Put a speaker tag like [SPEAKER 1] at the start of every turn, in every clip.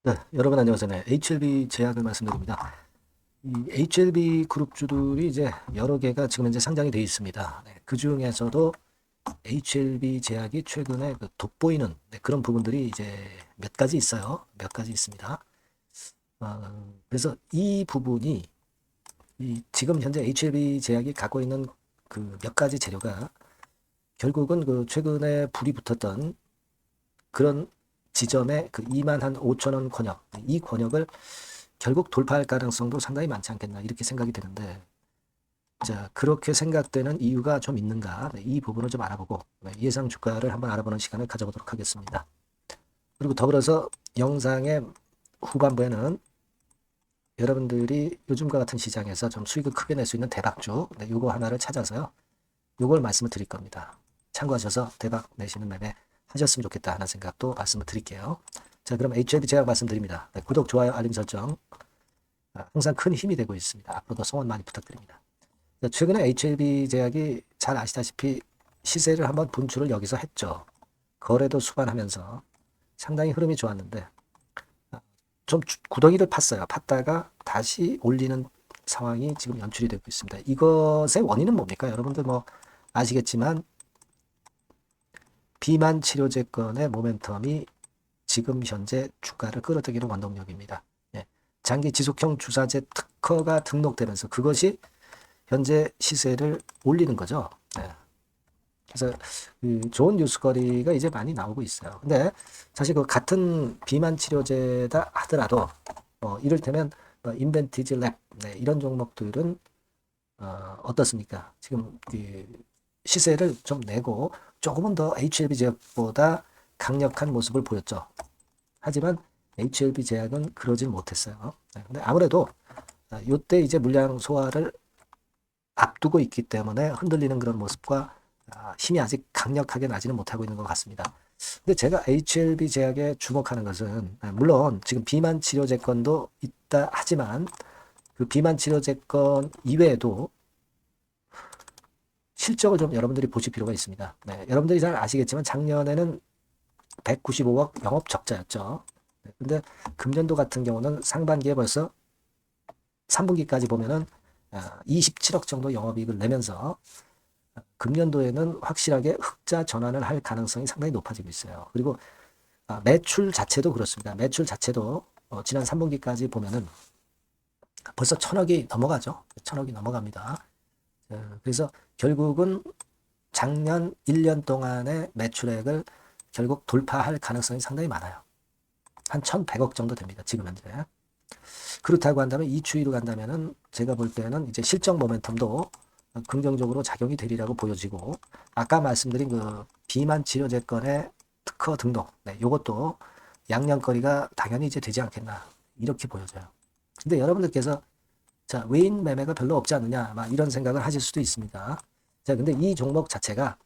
[SPEAKER 1] 네, 여러분 안녕하세요. 네, HLB 제약을 말씀드립니다. 이 HLB 그룹주들이 이제 여러 개가 지금 현재 상장이 되어 있습니다. 네, 그 중에서도 HLB 제약이 최근에 돋보이는 그런 부분들이 이제 몇 가지 있어요. 몇 가지 있습니다. 그래서 이 부분이 지금 현재 HLB 제약이 갖고 있는 그 몇 가지 재료가 결국은 그 최근에 불이 붙었던 그런 지점에 그 2만 한 5천 원 권역, 이 권역을 결국 돌파할 가능성도 상당히 많지 않겠나 이렇게 생각이 되는데, 자, 그렇게 생각되는 이유가 좀 있는가, 이 부분을 좀 알아보고 예상 주가를 한번 알아보는 시간을 가져보도록 하겠습니다. 그리고 더불어서 영상의 후반부에는 여러분들이 요즘과 같은 시장에서 좀 수익을 크게 낼 수 있는 대박주, 요거 하나를 찾아서요, 요걸 말씀을 드릴 겁니다. 참고하셔서 대박 내시는 매매 하셨으면 좋겠다 하는 생각도 말씀을 드릴게요. 자, 그럼 HLB 제약 말씀드립니다. 네, 구독, 좋아요, 알림 설정 항상 큰 힘이 되고 있습니다. 앞으로도 성원 많이 부탁드립니다. 자, 최근에 HLB 제약이 잘 아시다시피 시세를 한번 분출을 여기서 했죠. 거래도 수반하면서 상당히 흐름이 좋았는데 좀 구덩이를 팠어요. 팠다가 다시 올리는 상황이 지금 연출이 되고 있습니다. 이것의 원인은 뭡니까? 여러분들 뭐 아시겠지만 비만 치료제건의 모멘텀이 지금 현재 주가를 끌어들이는 원동력입니다. 예. 장기 지속형 주사제 특허가 등록되면서 그것이 현재 시세를 올리는 거죠. 예. 그래서 그 좋은 뉴스거리가 이제 많이 나오고 있어요. 근데 사실 그 같은 비만 치료제다 하더라도 이를테면 인벤티지 랩 이런 종목들은 어떻습니까? 지금 그 시세를 좀 내고 조금은 더 HLB 제약보다 강력한 모습을 보였죠. 하지만 HLB 제약은 그러질 못했어요. 근데 아무래도 이때 이제 물량 소화를 앞두고 있기 때문에 흔들리는 그런 모습과 힘이 아직 강력하게 나지는 못하고 있는 것 같습니다. 근데 제가 HLB 제약에 주목하는 것은 물론 지금 비만 치료제건도 있다 하지만 그 비만 치료제건 이외에도 실적을 좀 여러분들이 보실 필요가 있습니다. 네, 여러분들이 잘 아시겠지만 작년에는 195억 영업 적자였죠. 근데 금년도 같은 경우는 상반기에 벌써 3분기까지 보면은 27억 정도 영업이익을 내면서 금년도에는 확실하게 흑자 전환을 할 가능성이 상당히 높아지고 있어요. 그리고 매출 자체도 그렇습니다. 매출 자체도 지난 3분기까지 보면은 벌써 1,000억이 넘어가죠. 1,000억이 넘어갑니다. 그래서 결국은 작년 1년 동안의 매출액을 결국 돌파할 가능성이 상당히 많아요. 한 1,100억 정도 됩니다. 지금 현재. 그렇다고 한다면 이 추이로 간다면은 제가 볼 때는 이제 실적 모멘텀도 긍정적으로 작용이 되리라고 보여지고, 아까 말씀드린 그 비만 치료제건의 특허 등록, 요것도 양년거리가 당연히 이제 되지 않겠나 이렇게 보여져요. 근데 여러분들께서 자, 외인 매매가 별로 없지 않느냐 막 이런 생각을 하실 수도 있습니다. 자, 근데 이 종목 자체가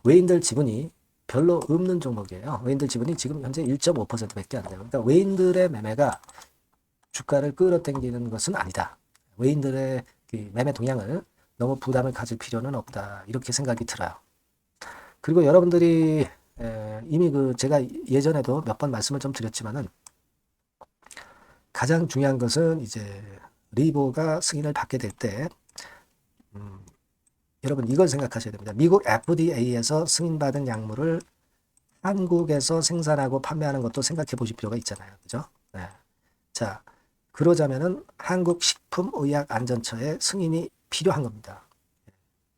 [SPEAKER 1] 외인들 지분이 별로 없는 종목이에요. 외인들 지분이 지금 현재 1.5%밖에 안 돼요. 그러니까 외인들의 매매가 주가를 끌어당기는 것은 아니다. 외인들의 그 매매 동향을 너무 부담을 가질 필요는 없다. 이렇게 생각이 들어요. 그리고 여러분들이 이미 그 제가 예전에도 몇 번 말씀을 좀 드렸지만은 가장 중요한 것은 이제 리보가 승인을 받게 될 때 여러분 이걸 생각하셔야 됩니다. 미국 FDA에서 승인받은 약물을 한국에서 생산하고 판매하는 것도 생각해 보실 필요가 있잖아요. 그죠? 네. 자, 그러자면은 한국식품의약안전처의 승인이 필요한 겁니다.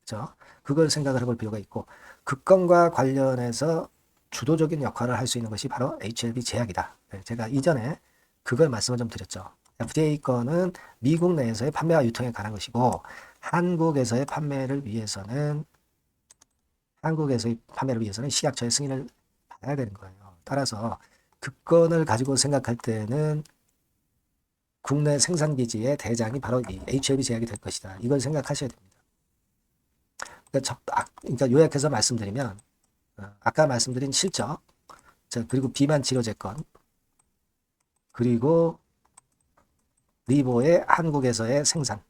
[SPEAKER 1] 그죠? 그걸 생각을 해볼 필요가 있고, 그 건과 관련해서 주도적인 역할을 할 수 있는 것이 바로 HLB 제약이다. 네, 제가 이전에 그걸 말씀을 좀 드렸죠. FDA 건은 미국 내에서의 판매와 유통에 관한 것이고, 한국에서의 판매를 위해서는 식약처의 승인을 받아야 되는 거예요. 따라서 그 건을 가지고 생각할 때는 국내 생산기지의 대장이 바로 이 HLB 제약이 될 것이다. 이걸 생각하셔야 됩니다. 그러니까 요약해서 말씀드리면 아까 말씀드린 실적, 그리고 비만 치료제건, 그리고 리보의 한국에서의 생산,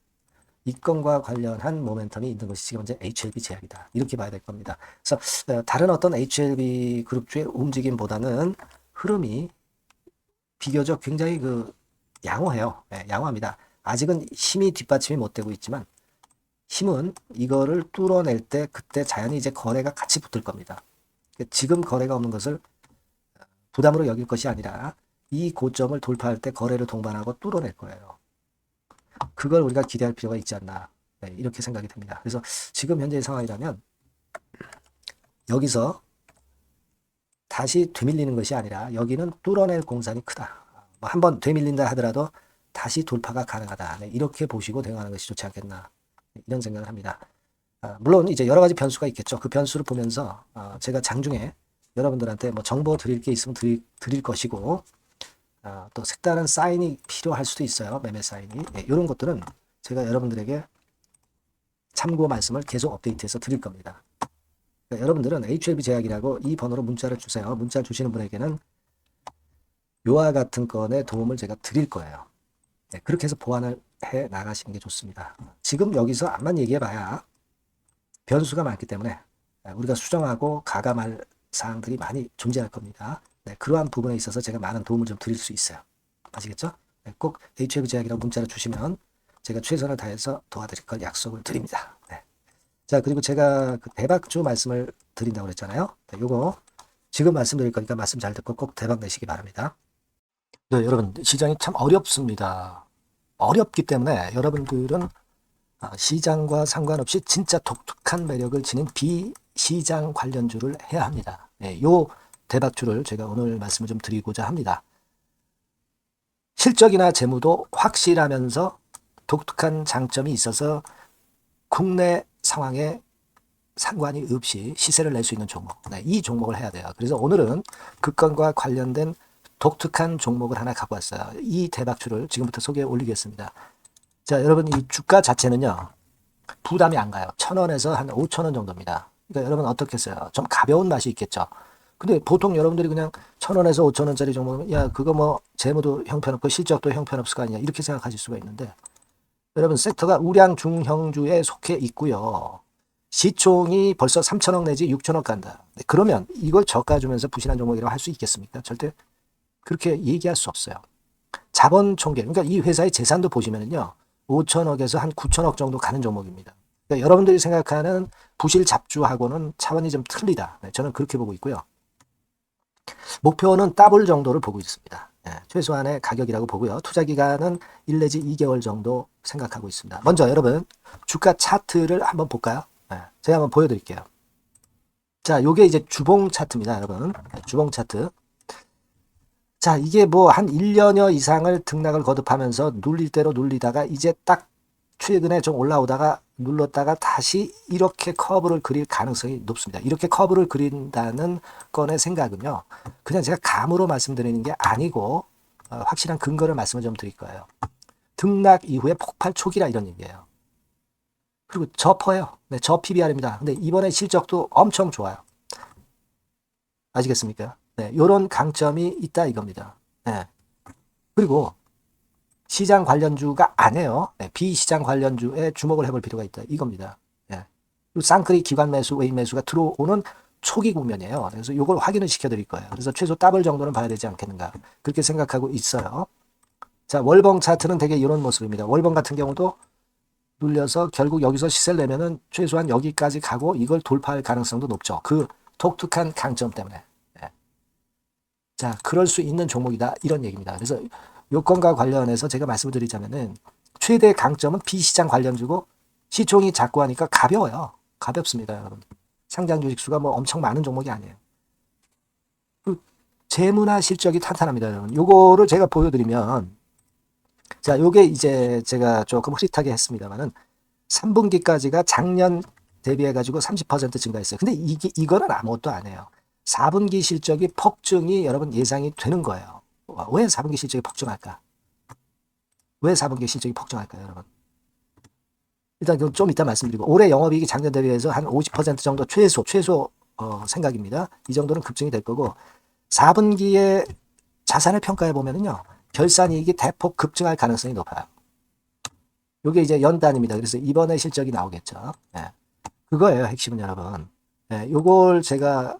[SPEAKER 1] 이 건과 관련한 모멘텀이 있는 것이 지금 현재 HLB 제약이다. 이렇게 봐야 될 겁니다. 그래서 다른 어떤 HLB 그룹주의 움직임보다는 흐름이 비교적 굉장히 양호해요. 예, 양호합니다. 아직은 힘이 뒷받침이 못 되고 있지만 힘은 이거를 뚫어낼 때 그때 자연히 이제 거래가 같이 붙을 겁니다. 지금 거래가 없는 것을 부담으로 여길 것이 아니라 이 고점을 돌파할 때 거래를 동반하고 뚫어낼 거예요. 그걸 우리가 기대할 필요가 있지 않나. 네, 이렇게 생각이 됩니다. 그래서 지금 현재의 상황이라면 여기서 다시 되밀리는 것이 아니라 여기는 뚫어낼 공산이 크다. 뭐 한번 되밀린다 하더라도 다시 돌파가 가능하다. 네, 이렇게 보시고 대응하는 것이 좋지 않겠나. 네, 이런 생각을 합니다. 물론 이제 여러 가지 변수가 있겠죠. 그 변수를 보면서 제가 장중에 여러분들한테 뭐 정보 드릴 게 있으면 드릴 것이고 또 색다른 사인이 필요할 수도 있어요. 매매 사인이. 네, 이런 것들은 제가 여러분들에게 참고 말씀을 계속 업데이트해서 드릴 겁니다. 그러니까 여러분들은 HLB 제약이라고 이 번호로 문자를 주세요. 문자 주시는 분에게는 요와 같은 건의 도움을 제가 드릴 거예요. 네, 그렇게 해서 보완을 해 나가시는 게 좋습니다. 지금 여기서 암만 얘기해봐야 변수가 많기 때문에 우리가 수정하고 가감할 사항들이 많이 존재할 겁니다. 네, 그러한 부분에 있어서 제가 많은 도움을 좀 드릴 수 있어요. 아시겠죠? 네, 꼭 HLB 제약이라고 문자를 주시면 제가 최선을 다해서 도와드릴 걸 약속을 드립니다. 네. 자, 그리고 제가 그 대박주 말씀을 드린다고 그랬잖아요. 네, 요거 지금 말씀드릴 거니까 말씀 잘 듣고 꼭 대박 내시기 바랍니다. 네, 여러분 시장이 참 어렵습니다. 어렵기 때문에 여러분들은 시장과 상관없이 진짜 독특한 매력을 지닌 비시장 관련주를 해야 합니다. 네, 요 대박주를 제가 오늘 말씀을 좀 드리고자 합니다. 실적이나 재무도 확실하면서 독특한 장점이 있어서 국내 상황에 상관이 없이 시세를 낼 수 있는 종목. 네, 이 종목을 해야 돼요. 그래서 오늘은 그 건과 관련된 독특한 종목을 하나 갖고 왔어요. 이 대박주를 지금부터 소개해 올리겠습니다. 자, 여러분 이 주가 자체는요. 부담이 안 가요. 1,000원에서 한 5,000원 정도입니다. 그러니까 여러분 어떻겠어요? 좀 가벼운 맛이 있겠죠. 근데 보통 여러분들이 그냥 1,000원에서 5,000원짜리 종목이면 야 그거 뭐 재무도 형편없고 실적도 형편없을 거 아니냐 이렇게 생각하실 수가 있는데 여러분 섹터가 우량 중형주에 속해 있고요. 시총이 벌써 3천억 내지 6천억 간다. 그러면 이걸 저가 주면서 부실한 종목이라고 할 수 있겠습니까? 절대 그렇게 얘기할 수 없어요. 자본 총계, 그러니까 이 회사의 재산도 보시면은요, 5천억에서 한 9천억 정도 가는 종목입니다. 그러니까 여러분들이 생각하는 부실 잡주하고는 차원이 좀 틀리다. 네, 저는 그렇게 보고 있고요. 목표는 더블 정도를 보고 있습니다. 네, 최소한의 가격이라고 보고요. 투자 기간은 1 내지 2개월 정도 생각하고 있습니다. 먼저 여러분 주가 차트를 한번 볼까요? 네, 제가 한번 보여드릴게요. 자, 요게 이제 주봉 차트입니다, 여러분. 네, 주봉 차트. 자, 이게 뭐 한 1년여 이상을 등락을 거듭하면서 눌릴 대로 눌리다가 이제 딱 최근에 좀 올라오다가 눌렀다가 다시 이렇게 커브를 그릴 가능성이 높습니다. 이렇게 커브를 그린다는 건의 생각은요. 그냥 제가 감으로 말씀드리는 게 아니고 확실한 근거를 말씀을 좀 드릴 거예요. 등락 이후에 폭발 초기라 이런 얘기예요. 그리고 저퍼예요. 네, 저 PBR입니다. 근데 이번에 실적도 엄청 좋아요. 아시겠습니까? 네, 요런 강점이 있다 이겁니다. 네. 그리고 시장 관련주가 아니에요. 네, 비시장 관련주에 주목을 해볼 필요가 있다 이겁니다. 네. 그리고 쌍크리 기관 매수, 외인 매수가 들어오는 초기 국면이에요. 그래서 이걸 확인을 시켜드릴 거예요. 그래서 최소 더블 정도는 봐야 되지 않겠는가 그렇게 생각하고 있어요. 자, 월봉 차트는 되게 이런 모습입니다. 월봉 같은 경우도 눌려서 결국 여기서 시세를 내면은 최소한 여기까지 가고 이걸 돌파할 가능성도 높죠. 그 독특한 강점 때문에. 네. 자, 그럴 수 있는 종목이다 이런 얘기입니다. 그래서 요건과 관련해서 제가 말씀을 드리자면은 최대 강점은 비시장 관련주고 시총이 작고 하니까 가벼워요. 가볍습니다, 여러분. 상장 주식 수가 뭐 엄청 많은 종목이 아니에요. 그 재무나 실적이 탄탄합니다, 여러분. 요거를 제가 보여드리면 자, 요게 이제 제가 조금 흐릿하게 했습니다만은 3분기까지가 작년 대비해가지고 30% 증가했어요. 근데 이거는 아무것도 안 해요. 4분기 실적이 폭증이 여러분 예상이 되는 거예요. 왜 4분기 실적이 폭증할까? 왜 4분기 실적이 폭증할까요, 여러분? 일단 좀 이따 말씀드리고 올해 영업이익이 작년 대비해서 한 50% 정도 최소 생각입니다. 이 정도는 급증이 될 거고 4분기에 자산을 평가해 보면은요. 결산이익이 대폭 급증할 가능성이 높아요. 이게 이제 연단입니다. 그래서 이번에 실적이 나오겠죠. 네. 그거예요, 핵심은 여러분. 네, 요걸 제가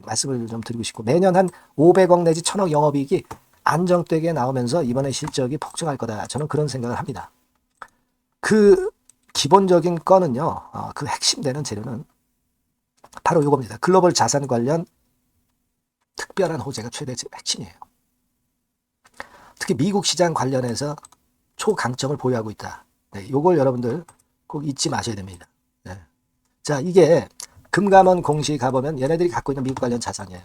[SPEAKER 1] 말씀을 좀 드리고 싶고 매년 한 500억 내지 1000억 영업이익이 안정되게 나오면서 이번에 실적이 폭증할 거다. 저는 그런 생각을 합니다. 그 기본적인 건은요. 그 핵심되는 재료는 바로 이겁니다. 글로벌 자산 관련 특별한 호재가 최대 핵심이에요. 특히 미국 시장 관련해서 초강점을 보유하고 있다. 네, 요걸 여러분들 꼭 잊지 마셔야 됩니다. 네. 자, 이게 금감원 공시 가보면 얘네들이 갖고 있는 미국 관련 자산이에요.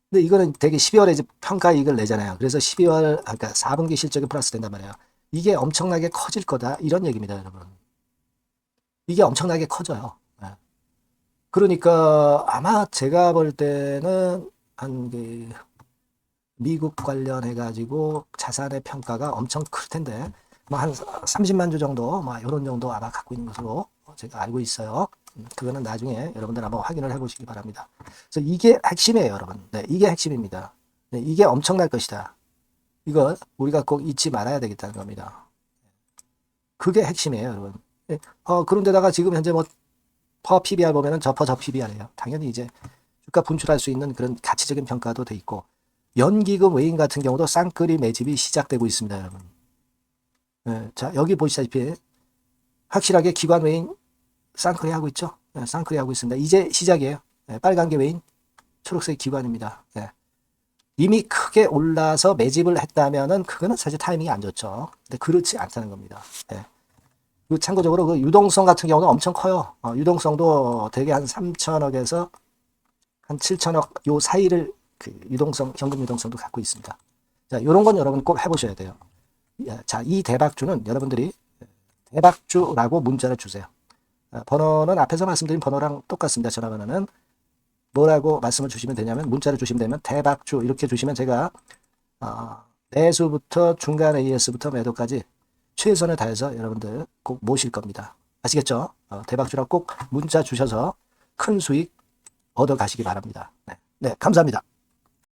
[SPEAKER 1] 근데 이거는 되게 12월에 이제 평가이익을 내잖아요. 그래서 12월, 그러니까 4분기 실적이 플러스 된단 말이에요. 이게 엄청나게 커질 거다. 이런 얘기입니다, 여러분. 이게 엄청나게 커져요. 네. 그러니까 아마 제가 볼 때는 한 그 미국 관련해가지고 자산의 평가가 엄청 클 텐데, 뭐 한 30만 주 정도, 뭐 이런 정도 아마 갖고 있는 것으로 제가 알고 있어요. 그거는 나중에 여러분들 한번 확인을 해보시기 바랍니다. 그래서 이게 핵심이에요, 여러분. 네, 이게 핵심입니다. 네, 이게 엄청날 것이다. 이거 우리가 꼭 잊지 말아야 되겠다는 겁니다. 그게 핵심이에요, 여러분. 네, 그런데다가 지금 현재 뭐 퍼 PBR 보면은 저 PBR이에요. 당연히 이제 주가 분출할 수 있는 그런 가치적인 평가도 돼 있고, 연기금 외인 같은 경우도 쌍끌이 매집이 시작되고 있습니다, 여러분. 네, 자, 여기 보시다시피 확실하게 기관 외인 쌍끌이 하고 있죠. 네, 쌍끌이 하고 있습니다. 이제 시작이에요. 네, 빨간 게 외인, 초록색 기관입니다. 네. 이미 크게 올라서 매집을 했다면은 그거는 사실 타이밍이 안 좋죠. 근데 그렇지 않다는 겁니다. 네. 그리고 참고적으로 그 유동성 같은 경우는 엄청 커요. 유동성도 대개 한 3천억에서 한 7천억 요 사이를 그 유동성, 현금 유동성도 갖고 있습니다. 자, 요런 건 여러분 꼭 해보셔야 돼요. 자, 이 대박주는 여러분들이 대박주라고 문자를 주세요. 번호는 앞에서 말씀드린 번호랑 똑같습니다. 전화번호는 뭐라고 말씀을 주시면 되냐면 문자를 주시면 되면 대박주 이렇게 주시면 제가 매수부터 중간 AS부터 매도까지 최선을 다해서 여러분들 꼭 모실 겁니다. 아시겠죠? 대박주라고 꼭 문자 주셔서 큰 수익 얻어 가시기 바랍니다. 네, 감사합니다.